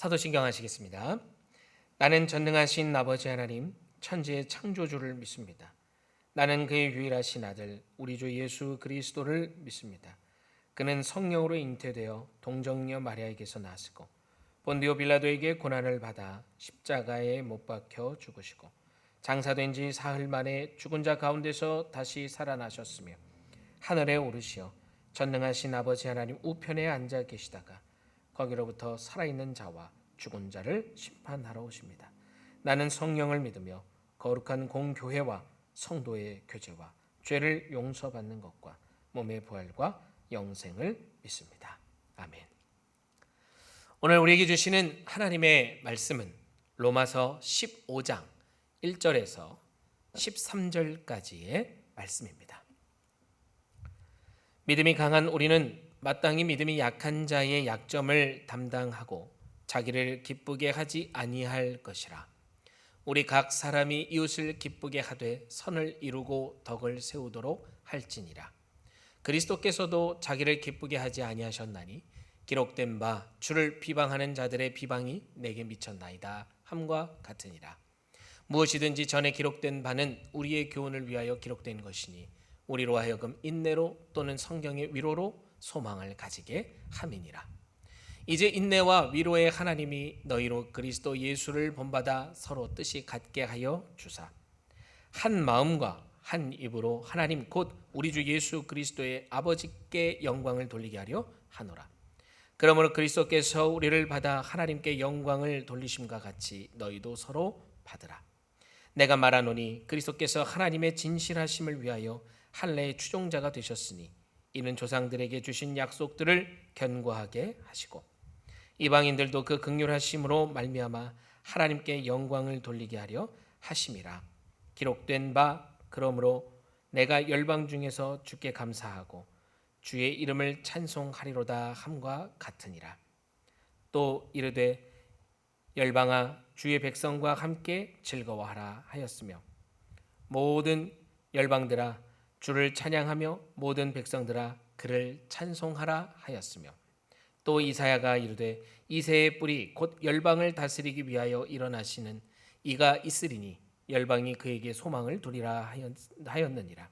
사도신경 하시겠습니다. 나는 전능하신 아버지 하나님 천지의 창조주를 믿습니다. 나는 그의 유일하신 아들 우리 주 예수 그리스도를 믿습니다. 그는 성령으로 잉태되어 동정녀 마리아에게서 나았고 본디오 빌라도에게 고난을 받아 십자가에 못 박혀 죽으시고 장사된 지 사흘 만에 죽은 자 가운데서 다시 살아나셨으며 하늘에 오르시어 전능하신 아버지 하나님 우편에 앉아 계시다가 거기로부터 살아있는 자와 죽은 자를 심판하러 오십니다. 나는 성령을 믿으며 거룩한 공교회와 성도의 교제와 죄를 용서받는 것과 몸의 부활과 영생을 믿습니다. 아멘. 오늘 우리에게 주시는 하나님의 말씀은 로마서 15장 1절에서 13절까지의 말씀입니다. 믿음이 강한 우리는 마땅히 믿음이 약한 자의 약점을 담당하고 자기를 기쁘게 하지 아니할 것이라. 우리 각 사람이 이웃을 기쁘게 하되 선을 이루고 덕을 세우도록 할지니라. 그리스도께서도 자기를 기쁘게 하지 아니하셨나니 기록된 바 주를 비방하는 자들의 비방이 내게 미쳤나이다 함과 같으니라. 무엇이든지 전에 기록된 바는 우리의 교훈을 위하여 기록된 것이니 우리로 하여금 인내로 또는 성경의 위로로 소망을 가지게 함이니라. 이제 인내와 위로의 하나님이 너희로 그리스도 예수를 본받아 서로 뜻이 같게 하여 주사 한 마음과 한 입으로 하나님 곧 우리 주 예수 그리스도의 아버지께 영광을 돌리게 하려 하노라. 그러므로 그리스도께서 우리를 받아 하나님께 영광을 돌리심과 같이 너희도 서로 받으라. 내가 말하노니 그리스도께서 하나님의 진실하심을 위하여 할례의 추종자가 되셨으니 이는 조상들에게 주신 약속들을 견고하게 하시고 이방인들도 그 긍휼하심으로 말미암아 하나님께 영광을 돌리게 하려 하심이라. 기록된 바 그러므로 내가 열방 중에서 주께 감사하고 주의 이름을 찬송하리로다 함과 같으니라. 또 이르되 열방아 주의 백성과 함께 즐거워하라 하였으며 모든 열방들아 주를 찬양하며 모든 백성들아 그를 찬송하라 하였으며 또 이사야가 이르되 이새의 뿌리 곧 열방을 다스리기 위하여 일어나시는 이가 있으리니 열방이 그에게 소망을 두리라 하였느니라.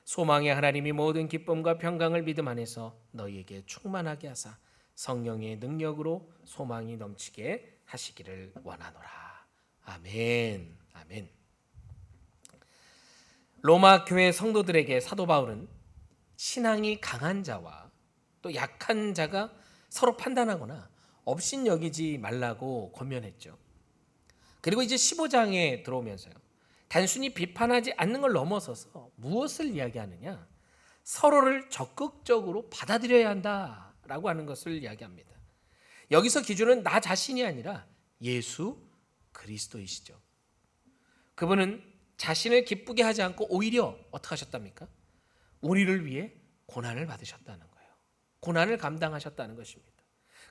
소망의 하나님이 모든 기쁨과 평강을 믿음 안에서 너희에게 충만하게 하사 성령의 능력으로 소망이 넘치게 하시기를 원하노라. 아멘. 아멘. 로마 교회 성도들에게 사도 바울은 신앙이 강한 자와 또 약한 자가 서로 판단하거나 업신여기지 말라고 권면했죠. 그리고 이제 15장에 들어오면서요. 단순히 비판하지 않는 걸 넘어서서 무엇을 이야기하느냐? 서로를 적극적으로 받아들여야 한다라고 하는 것을 이야기합니다. 여기서 기준은 나 자신이 아니라 예수 그리스도이시죠. 그분은 자신을 기쁘게 하지 않고 오히려 어떻게 하셨답니까? 우리를 위해 고난을 받으셨다는 거예요. 고난을 감당하셨다는 것입니다.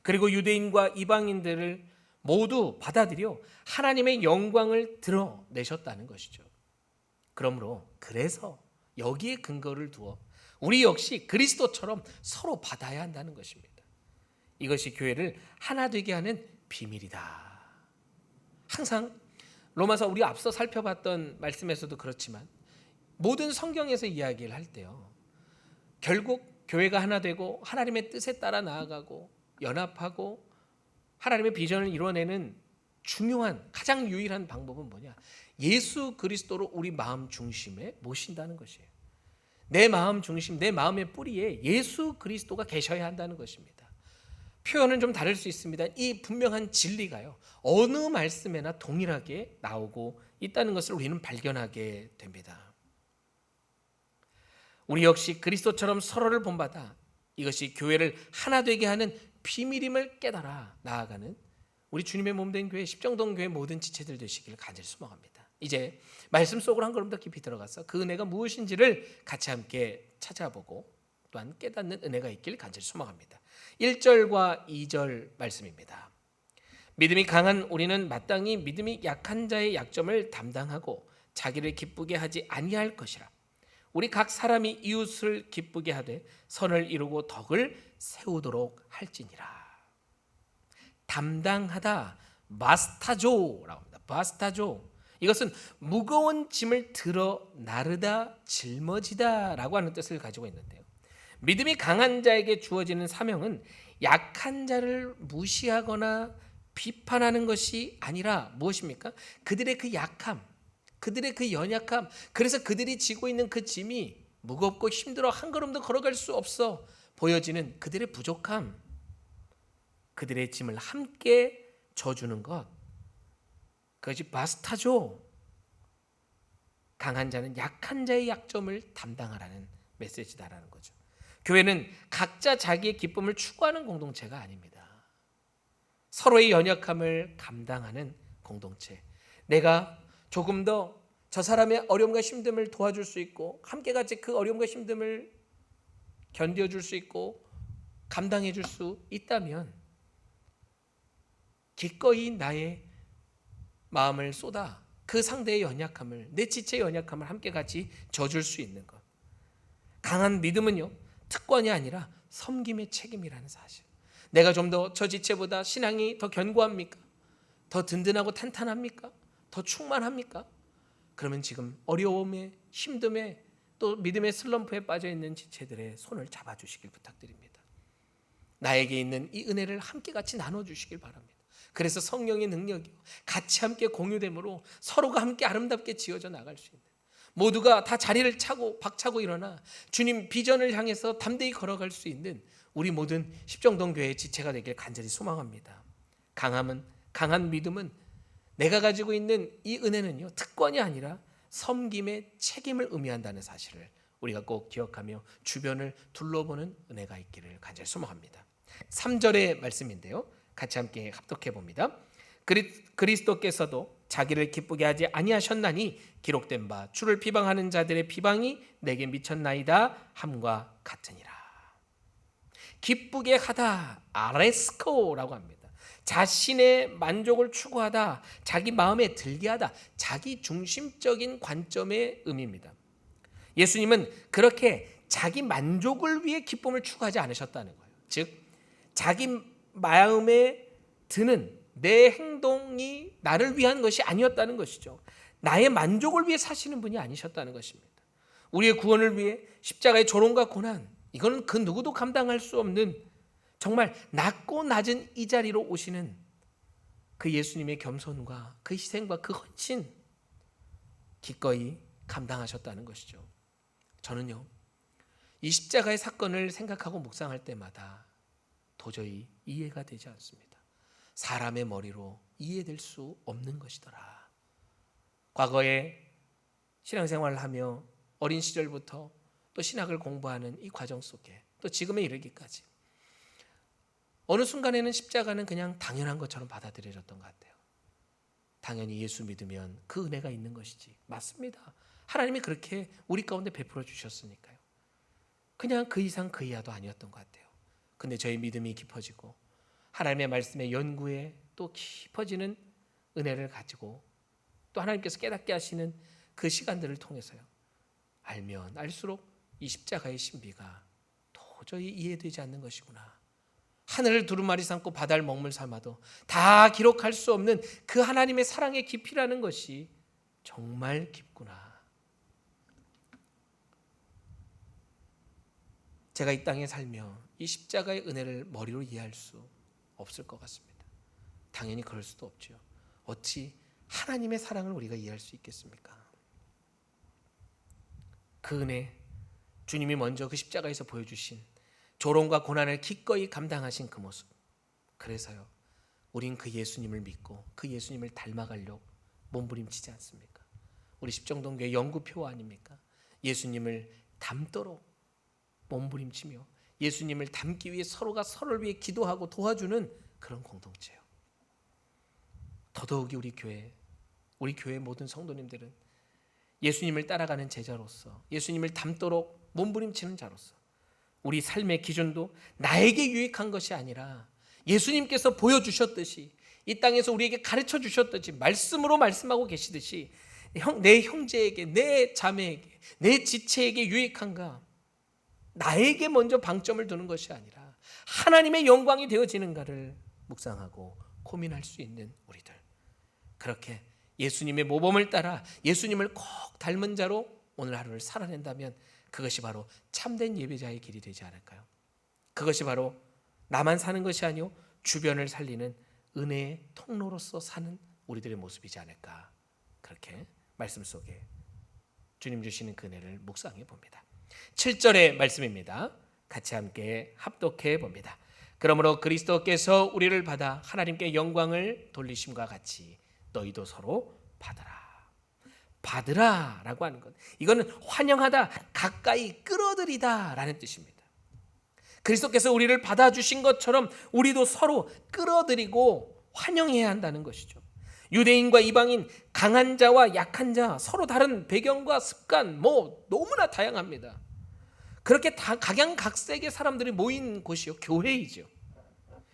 그리고 유대인과 이방인들을 모두 받아들여 하나님의 영광을 드러내셨다는 것이죠. 그러므로 그래서 여기에 근거를 두어 우리 역시 그리스도처럼 서로 받아야 한다는 것입니다. 이것이 교회를 하나 되게 하는 비밀이다. 항상 로마서 우리 앞서 살펴봤던 말씀에서도 그렇지만 모든 성경에서 이야기를 할 때요. 결국 교회가 하나 되고 하나님의 뜻에 따라 나아가고 연합하고 하나님의 비전을 이뤄내는 중요한 가장 유일한 방법은 뭐냐? 예수 그리스도로 우리 마음 중심에 모신다는 것이에요. 내 마음 중심, 내 마음의 뿌리에 예수 그리스도가 계셔야 한다는 것입니다. 표현은 좀 다를 수 있습니다. 이 분명한 진리가요. 어느 말씀에나 동일하게 나오고 있다는 것을 우리는 발견하게 됩니다. 우리 역시 그리스도처럼 서로를 본받아 이것이 교회를 하나 되게 하는 비밀임을 깨달아 나아가는 우리 주님의 몸된 교회 십정동 교회 모든 지체들 되시기를 간절히 소망합니다. 이제 말씀 속으로 한 걸음 더 깊이 들어가서 그 은혜가 무엇인지를 같이 함께 찾아보고 또한 깨닫는 은혜가 있길 간절히 소망합니다. 1절과 2절 말씀입니다. 믿음이 강한 우리는 마땅히 믿음이 약한 자의 약점을 담당하고 자기를 기쁘게 하지 아니할 것이라. 우리 각 사람이 이웃을 기쁘게 하되 선을 이루고 덕을 세우도록 할지니라. 담당하다, 마스타조라고 합니다. 마스타조. 이것은 무거운 짐을 들어 나르다, 짊어지다라고 하는 뜻을 가지고 있는데요. 믿음이 강한 자에게 주어지는 사명은 약한 자를 무시하거나 비판하는 것이 아니라 무엇입니까? 그들의 그 약함, 그들의 그 연약함, 그래서 그들이 지고 있는 그 짐이 무겁고 힘들어 한 걸음도 걸어갈 수 없어 보여지는 그들의 부족함, 그들의 짐을 함께 져주는 것, 그것이 마스타죠. 강한 자는 약한 자의 약점을 담당하라는 메시지다라는 거죠. 교회는 각자 자기의 기쁨을 추구하는 공동체가 아닙니다. 서로의 연약함을 감당하는 공동체. 내가 조금 더 저 사람의 어려움과 힘듦을 도와줄 수 있고 함께 같이 그 어려움과 힘듦을 견뎌줄 수 있고 감당해 줄 수 있다면 기꺼이 나의 마음을 쏟아 그 상대의 연약함을, 내 지체의 연약함을 함께 같이 져줄 수 있는 것. 강한 믿음은요, 특권이 아니라 섬김의 책임이라는 사실. 내가 좀 더 저 지체보다 신앙이 더 견고합니까? 더 든든하고 탄탄합니까? 더 충만합니까? 그러면 지금 어려움에, 힘듦에, 또 믿음의 슬럼프에 빠져 있는 지체들의 손을 잡아주시길 부탁드립니다. 나에게 있는 이 은혜를 함께 같이 나눠주시길 바랍니다. 그래서 성령의 능력이 같이 함께 공유됨으로 서로가 함께 아름답게 지어져 나갈 수 있는, 모두가 다 자리를 차고 박차고 일어나 주님 비전을 향해서 담대히 걸어갈 수 있는 우리 모든 십정동교회의 지체가 되길 간절히 소망합니다. 강한 믿음은 내가 가지고 있는 이 은혜는요, 특권이 아니라 섬김의 책임을 의미한다는 사실을 우리가 꼭 기억하며 주변을 둘러보는 은혜가 있기를 간절히 소망합니다. 3절의 말씀인데요, 같이 함께 합독해 봅니다. 그리스도께서도 자기를 기쁘게 하지 아니하셨나니 기록된 바 주를 비방하는 자들의 비방이 내게 미쳤나이다 함과 같으니라. 기쁘게 하다, 아레스코라고 합니다. 자신의 만족을 추구하다, 자기 마음에 들게 하다, 자기 중심적인 관점의 의미입니다. 예수님은 그렇게 자기 만족을 위해 기쁨을 추구하지 않으셨다는 거예요. 즉 자기 마음에 드는 내 행동이 나를 위한 것이 아니었다는 것이죠. 나의 만족을 위해 사시는 분이 아니셨다는 것입니다. 우리의 구원을 위해 십자가의 조롱과 고난, 이거는 그 누구도 감당할 수 없는 정말 낮고 낮은 이 자리로 오시는 그 예수님의 겸손과 그 희생과 그 헌신, 기꺼이 감당하셨다는 것이죠. 저는요, 이 십자가의 사건을 생각하고 묵상할 때마다 도저히 이해가 되지 않습니다. 사람의 머리로 이해될 수 없는 것이더라. 과거에 신앙생활을 하며 어린 시절부터 또 신학을 공부하는 이 과정 속에 또 지금에 이르기까지 어느 순간에는 십자가는 그냥 당연한 것처럼 받아들여졌던 것 같아요. 당연히 예수 믿으면 그 은혜가 있는 것이지. 맞습니다. 하나님이 그렇게 우리 가운데 베풀어 주셨으니까요. 그냥 그 이상 그 이하도 아니었던 것 같아요. 근데 저희 믿음이 깊어지고 하나님의 말씀의 연구에 또 깊어지는 은혜를 가지고 또 하나님께서 깨닫게 하시는 그 시간들을 통해서요, 알면 알수록 이 십자가의 신비가 도저히 이해되지 않는 것이구나. 하늘을 두루마리 삼고 바다를 먹물 삼아도 다 기록할 수 없는 그 하나님의 사랑의 깊이라는 것이 정말 깊구나. 제가 이 땅에 살며 이 십자가의 은혜를 머리로 이해할 수 없을 것 같습니다. 당연히 그럴 수도 없죠. 어찌 하나님의 사랑을 우리가 이해할 수 있겠습니까? 그 은혜, 주님이 먼저 그 십자가에서 보여주신 조롱과 고난을 기꺼이 감당하신 그 모습, 그래서요, 우린 그 예수님을 믿고 그 예수님을 닮아가려고 몸부림치지 않습니까? 우리 십정동교회 연구표 아닙니까? 예수님을 닮도록 몸부림치며 예수님을 닮기 위해 서로가 서로를 위해 기도하고 도와주는 그런 공동체요. 더더욱이 우리 교회 모든 성도님들은 예수님을 따라가는 제자로서, 예수님을 닮도록 몸부림치는 자로서 우리 삶의 기준도 나에게 유익한 것이 아니라 예수님께서 보여주셨듯이, 이 땅에서 우리에게 가르쳐 주셨듯이, 말씀으로 말씀하고 계시듯이 내 형제에게, 내 자매에게, 내 지체에게 유익한가, 나에게 먼저 방점을 두는 것이 아니라 하나님의 영광이 되어지는가를 묵상하고 고민할 수 있는 우리들, 그렇게 예수님의 모범을 따라 예수님을 꼭 닮은 자로 오늘 하루를 살아낸다면 그것이 바로 참된 예배자의 길이 되지 않을까요? 그것이 바로 나만 사는 것이 아니요 주변을 살리는 은혜의 통로로서 사는 우리들의 모습이지 않을까, 그렇게 말씀 속에 주님 주시는 그 은혜를 묵상해 봅니다. 7절의 말씀입니다. 같이 함께 합독해 봅니다. 그러므로 그리스도께서 우리를 받아 하나님께 영광을 돌리심과 같이 너희도 서로 받으라. 받으라 라고 하는 것, 이거는 환영하다, 가까이 끌어들이다 라는 뜻입니다. 그리스도께서 우리를 받아주신 것처럼 우리도 서로 끌어들이고 환영해야 한다는 것이죠. 유대인과 이방인, 강한 자와 약한 자, 서로 다른 배경과 습관, 너무나 다양합니다. 그렇게 다 각양각색의 사람들이 모인 곳이요, 교회이죠.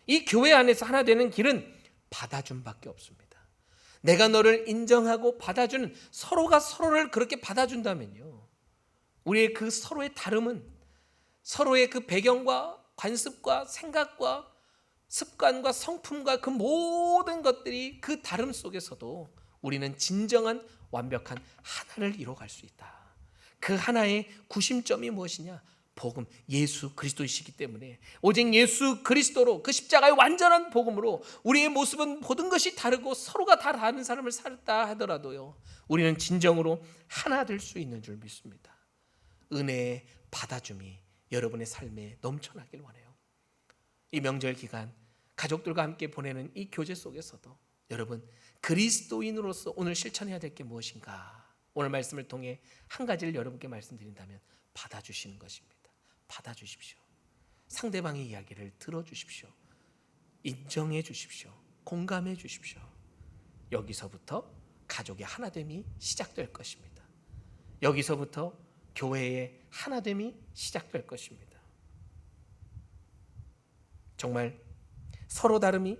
이 교회 안에서 하나 되는 길은 받아줌밖에 없습니다. 내가 너를 인정하고 받아주는, 서로가 서로를 그렇게 받아준다면요, 우리의 그 서로의 다름은, 서로의 그 배경과 관습과 생각과 습관과 성품과 그 모든 것들이 그 다름 속에서도 우리는 진정한 완벽한 하나를 이뤄갈 수 있다. 그 하나의 구심점이 무엇이냐? 복음, 예수 그리스도이시기 때문에 오직 예수 그리스도로, 그 십자가의 완전한 복음으로 우리의 모습은 모든 것이 다르고 서로가 다 다른 사람을 살다 하더라도요, 우리는 진정으로 하나 될 수 있는 줄 믿습니다. 은혜의 받아줌이 여러분의 삶에 넘쳐나길 원해요. 이 명절 기간 가족들과 함께 보내는 이 교제 속에서도 여러분, 그리스도인으로서 오늘 실천해야 될 게 무엇인가? 오늘 말씀을 통해 한 가지를 여러분께 말씀드린다면 받아주시는 것입니다. 받아주십시오. 상대방의 이야기를 들어주십시오. 인정해 주십시오. 공감해 주십시오. 여기서부터 가족의 하나됨이 시작될 것입니다. 여기서부터 교회의 하나됨이 시작될 것입니다. 정말 서로 다름이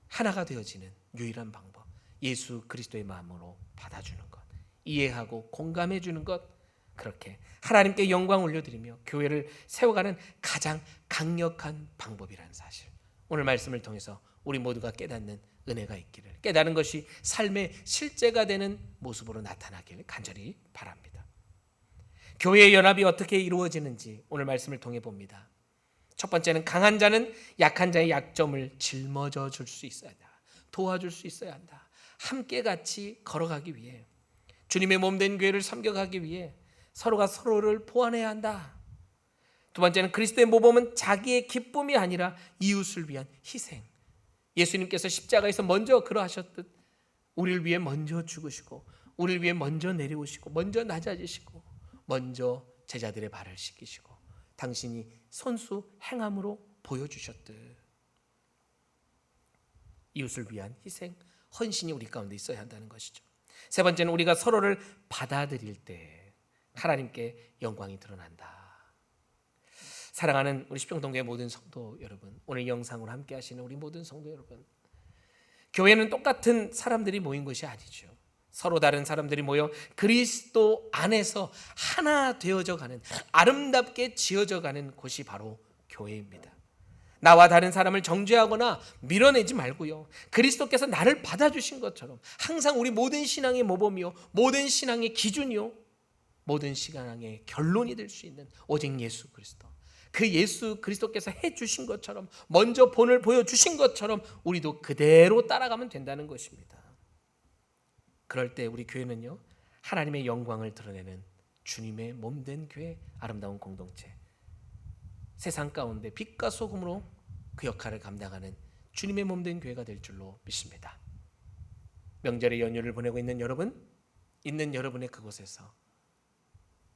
하나가 되어지는 유일한 방법, 예수 그리스도의 마음으로 받아주는 것, 이해하고 공감해 주는 것, 그렇게 하나님께 영광 올려드리며 교회를 세워가는 가장 강력한 방법이라는 사실, 오늘 말씀을 통해서 우리 모두가 깨닫는 은혜가 있기를, 깨닫는 것이 삶의 실제가 되는 모습으로 나타나기를 간절히 바랍니다. 교회의 연합이 어떻게 이루어지는지 오늘 말씀을 통해 봅니다. 첫 번째는 강한 자는 약한 자의 약점을 짊어져 줄 수 있어야 한다. 도와줄 수 있어야 한다. 함께 같이 걸어가기 위해, 주님의 몸된 교회를 섬겨가기 위해 서로가 서로를 보완해야 한다. 두 번째는 그리스도의 모범은 자기의 기쁨이 아니라 이웃을 위한 희생. 예수님께서 십자가에서 먼저 그러하셨듯 우리를 위해 먼저 죽으시고, 우리를 위해 먼저 내려오시고, 먼저 낮아지시고, 먼저 제자들의 발을 씻기시고, 당신이 선수 행함으로 보여주셨듯 이웃을 위한 희생, 헌신이 우리 가운데 있어야 한다는 것이죠. 세 번째는 우리가 서로를 받아들일 때 하나님께 영광이 드러난다. 사랑하는 우리 십평동교회 모든 성도 여러분, 오늘 영상으로 함께 하시는 우리 모든 성도 여러분, 교회는 똑같은 사람들이 모인 것이 아니죠. 서로 다른 사람들이 모여 그리스도 안에서 하나 되어져 가는, 아름답게 지어져 가는 곳이 바로 교회입니다. 나와 다른 사람을 정죄하거나 밀어내지 말고요, 그리스도께서 나를 받아주신 것처럼 항상 우리 모든 신앙의 모범이요, 모든 신앙의 기준이요, 모든 신앙의 결론이 될 수 있는 오직 예수 그리스도, 그 예수 그리스도께서 해주신 것처럼, 먼저 본을 보여주신 것처럼 우리도 그대로 따라가면 된다는 것입니다. 그럴 때 우리 교회는요, 하나님의 영광을 드러내는 주님의 몸된 교회, 아름다운 공동체, 세상 가운데 빛과 소금으로 그 역할을 감당하는 주님의 몸된 교회가 될 줄로 믿습니다. 명절의 연휴를 보내고 있는 여러분, 있는 여러분의 그곳에서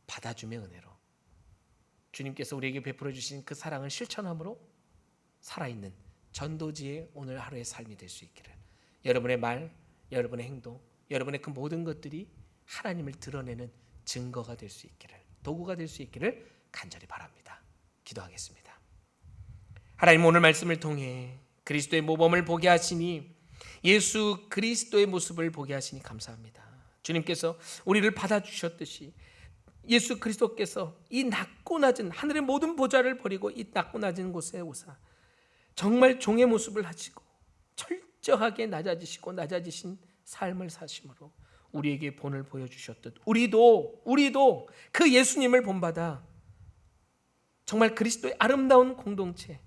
받아줌의 은혜로 주님께서 우리에게 베풀어 주신 그 사랑을 실천함으로 살아있는 전도지의 오늘 하루의 삶이 될 수 있기를, 여러분의 말, 여러분의 행동, 여러분의 그 모든 것들이 하나님을 드러내는 증거가 될 수 있기를, 도구가 될 수 있기를 간절히 바랍니다. 기도하겠습니다. 하나님, 오늘 말씀을 통해 그리스도의 모범을 보게 하시니, 예수 그리스도의 모습을 보게 하시니 감사합니다. 주님께서 우리를 받아주셨듯이 예수 그리스도께서 이 낮고 낮은 하늘의 모든 보좌를 버리고 이 낮고 낮은 곳에 오사 정말 종의 모습을 하시고 철저하게 낮아지신 삶을 사심으로 우리에게 본을 보여주셨듯 우리도 그 예수님을 본받아 정말 그리스도의 아름다운 공동체,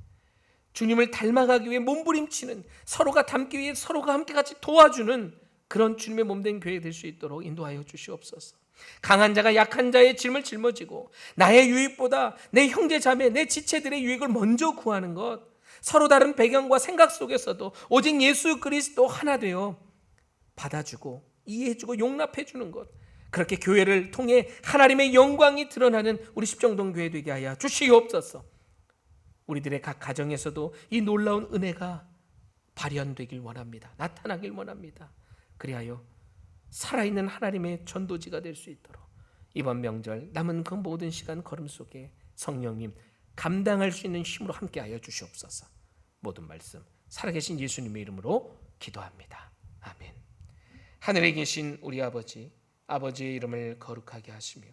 주님을 닮아가기 위해 몸부림치는, 서로가 닮기 위해 서로가 함께 같이 도와주는 그런 주님의 몸된 교회 될 수 있도록 인도하여 주시옵소서. 강한 자가 약한 자의 짐을 짊어지고 나의 유익보다 내 형제 자매, 내 지체들의 유익을 먼저 구하는 것, 서로 다른 배경과 생각 속에서도 오직 예수 그리스도 하나 되어 받아주고 이해해주고 용납해주는 것, 그렇게 교회를 통해 하나님의 영광이 드러나는 우리 십정동 교회 되게 하여 주시옵소서. 우리들의 각 가정에서도 이 놀라운 은혜가 발현되길 원합니다. 나타나길 원합니다. 그리하여 살아있는 하나님의 전도지가 될 수 있도록 이번 명절 남은 그 모든 시간 걸음 속에 성령님 감당할 수 있는 힘으로 함께하여 주시옵소서. 모든 말씀 살아계신 예수님의 이름으로 기도합니다. 아멘. 하늘에 계신 우리 아버지, 아버지의 이름을 거룩하게 하시며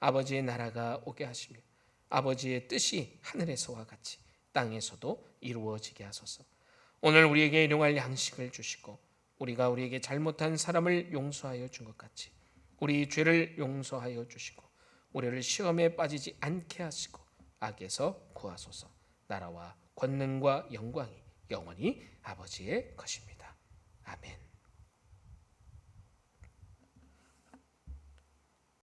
아버지의 나라가 오게 하시며 아버지의 뜻이 하늘에서와 같이 땅에서도 이루어지게 하소서. 오늘 우리에게 일용할 양식을 주시고 우리가 우리에게 잘못한 사람을 용서하여 준 것 같이 우리 죄를 용서하여 주시고 우리를 시험에 빠지지 않게 하시고 악에서 구하소서. 나라와 권능과 영광이 영원히 아버지의 것입니다. 아멘.